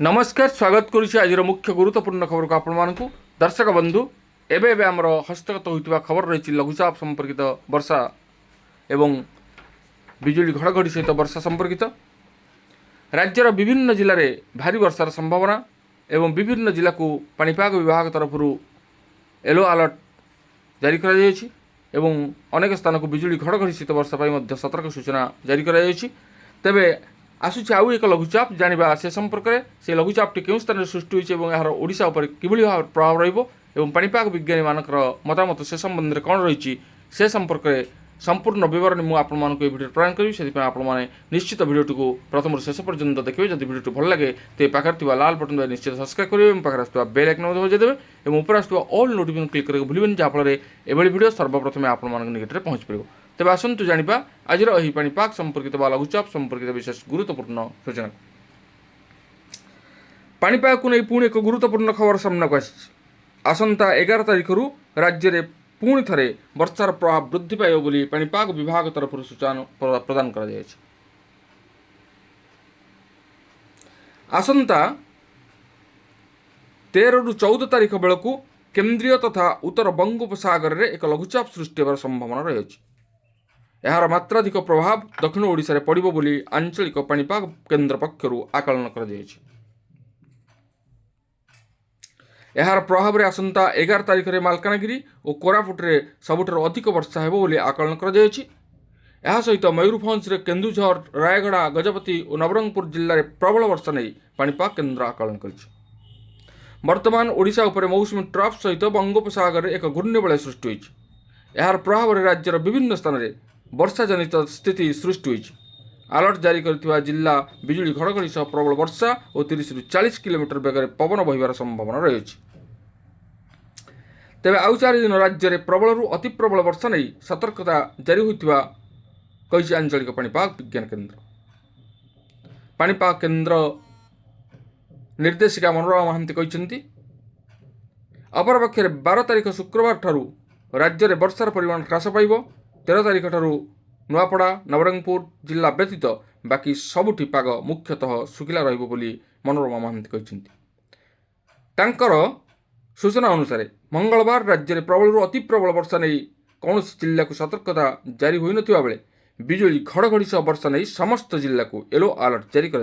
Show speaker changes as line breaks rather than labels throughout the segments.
नमस्कार स्वागत करुच्ची आज मुख्य गुरुत्वपूर्ण खबर को आपण दर्शक बंधु एवं आमर हस्तगत होता खबर रही लघुचाप संपर्कित वर्षा एवं बिजुली घड़घड़ी सहित वर्षा संपर्कित राज्यर विभिन्न जिले में भारी वर्षार संभावना एवं विभिन्न जिला को पाणीपाग विभाग तरफ येलो अलर्ट जारी कर अनेक स्थान को बिजुली घड़घड़ी सहित वर्षा पर सतर्क सूचना जारी कर तेबे आसूँ आउ एक लघुचाप जाना से संपर्क में से लघुचापटी क्यों स्थान सृष्टि होती यार ओडिशा उपर किभली भाव प्रभाव रही पाणीपाग विज्ञानी मानकर मतामत से संबंध में कौन रही से संपर्क में संपूर्ण बरणी मुझे आपको भिडियो प्रदान करी से आपने निश्चित भिडियोटी को प्रथम शेष पर्यंत देखिए जब भिडियोटी भल लगे तो पाखे लाल बटन दबाई निश्चित सब्सक्राइब करेंगे पाखे बेल आइकन बजाइदेवे और ऊपर ऑल नोटिफिकेशन क्लिक करके भूलें जहाँफल एभली भिडियो सर्वप्रथम आप निकट में पहुँच पार तेज आसतु जाना आज पाणीपाग संपर्कित लघुचाप संपर्कित विशेष गुरुत्वपूर्ण सूचना पाणीपाग को नहीं पुणी एक गुरुत्वपूर्ण खबर सामना को आसंता 11 तारिख राज्य में पुणी थे वर्षार प्रभाव वृद्धि पाइब बोली पाणीपाग विभाग तरफ सूचना प्रदान कर आसंता 13 ରୁ 14 तारिख बेलू केन्द्रीय तथा उत्तर बंगोपसागर में एक लघुचाप सृष्टि होवार संभावना रही यार मात्राधिक प्रभाव दक्षिण ओडिशा रे पड़िबो बोली आंचलिक पाणीपाग केन्द्र पक्षरु आकलन कर यार प्रभाव रे आसंता 11 तारिख रे मालकानगिरी और कोरापुट रे सबुठार अधिक वर्षा हेबो बोली आकलन कर यह सहित मयूरभंज रे केन्दुझर रायगड़ा गजपति और नवरंगपुर जिले में प्रबल वर्षा नहीं पाणीपाग केन्द्र आकलन कर वर्तमान ओडिशा उपरे मौसुमी ट्रफ सहित बंगोपसागर एक घूर्णिबलय सृष्टि होइछि यार प्रभाव रे राज्यर विभिन्न स्थान में वर्षा जनित स्थिति सृष्टि होइछि अलर्ट जारी करथिबा जिला बिजुली घड़घड़ी सह प्रबल वर्षा और 30 ରୁ 40 किलोमीटर बेगर पवन बहिबार संभावना रही तेबे आउ 4 दिन राज्य में प्रबल रु अति प्रबल वर्षा नहीं सतर्कता जारी होइथिबा कहिछि आंचलिक पाणीपाग विज्ञान केन्द्र पाणीपाग केन्द्र निर्देशिका मनोरमा महांती कहिसेंती अपरपक्षे 12 तारिख शुक्रवार ठारू राज्य में वर्षार परिमाण ह्रास पाइब 13 तारिख ठारू नुआपड़ा नवरंगपुर जिला व्यतीत बाकी सबुठी पाग मुख्यतः शुखिला रहिबो बोली मनोरमा महांती कहिसेंती तांकर सूचना अनुसार मंगलवार राज्य में प्रबल अति प्रबल वर्षा नहीं कौन जिला को सतर्कता जारी होई नथिबा बेले बिजुली घड़घड़ी सह वर्षा नहीं समस्त जिला को येलो अलर्ट जारी कर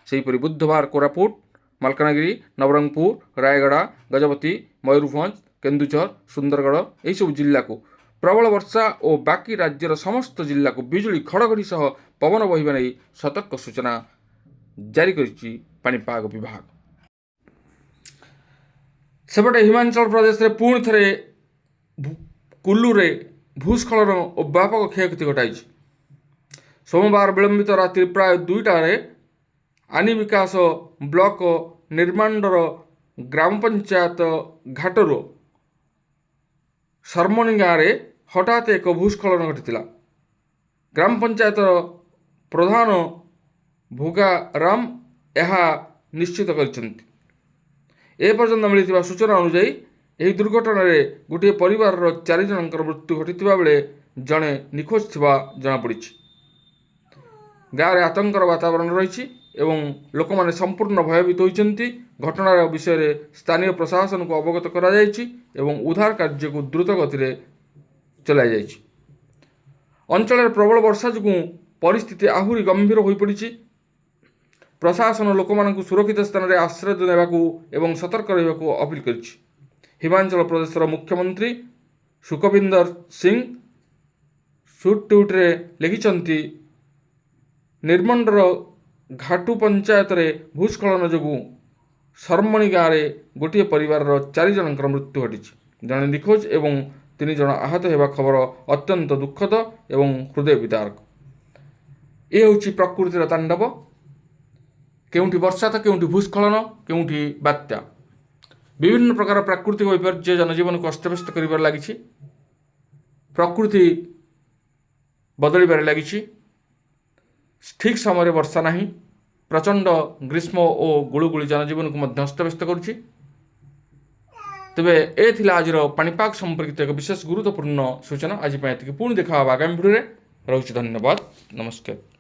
सेहीपरि बुधवार कोरापुट मालकानगिरी नवरंगपुर रायगड़ा गजपति मयूरभंज केन्दुझर सुंदरगढ़ यही सब जिला को प्रबल वर्षा और बाकी राज्यर समस्त जिला को बिजुली घड़घड़ी सह पवन बहिबा नहीं सतर्क सूचना जारी करिछि पाणीपाग विभाग सेपटे हिमाचल प्रदेश रे पुणी थे कुल्लू रे भूस्खलन और व्यापक क्षयक्षति घटाई सोमवार विलंबित रात्रि प्राय 2टार आनी विकास ब्लॉक निर्माणर ग्राम पंचायत घाटर सरमणी गाँव में हठात एक भूस्खलन घटी ग्राम पंचायत प्रधान भोगाराम यह निश्चित करपर्यंत मिलता सूचना अनुजाई यह दुर्घटन गोटे परिवार 4 जनकर मृत्यु घटी बेले जड़े निखोज थिबा जनापड़ी गाँव में आतंकर वातावरण रही लोक मैंने संपूर्ण भयभीत होती घटनार विषय में स्थानीय प्रशासन को अवगत कर उद्धार कार्य को द्रुत गति चलाई अंचल प्रबल वर्षा जो परिस्थिति आहरी गंभीर हो पड़ी प्रशासन लोक मान सुरक्षित स्थान में आश्रय देवाक सतर्क रहा अपील कर हिमाचल प्रदेश मुख्यमंत्री सुखविंदर सिंह ट्विट्रे लिखिं निर्मंडर घाटू पंचायत रे भूस्खलन जो सरमणी गाँव में गोटे परिवार 4 जनकर मृत्यु घटी जड़े निखोज और 3 जन आहत होगा खबर अत्यंत दुखद एवं हृदय विदारक ये हूँ प्रकृतिर तांडव केउठी वर्षा तो केउठी भूस्खलन केउठी बात्या विभिन्न प्रकार प्राकृतिक विपर्य जनजीवन को अस्तव्यस्त कर लगी प्रकृति बदलबार लगी ठीक समय वर्षा नहीं प्रचंड ग्रीष्म और गुलुगुली जनजीवन को अस्तव्यस्त करुच्ची तेबे ए थिला आज पाणीपाग संपर्कित एक विशेष गुरुत्वपूर्ण सूचना आज पुणी देखा आगामी भिडियो रहुछि धन्यवाद नमस्कार।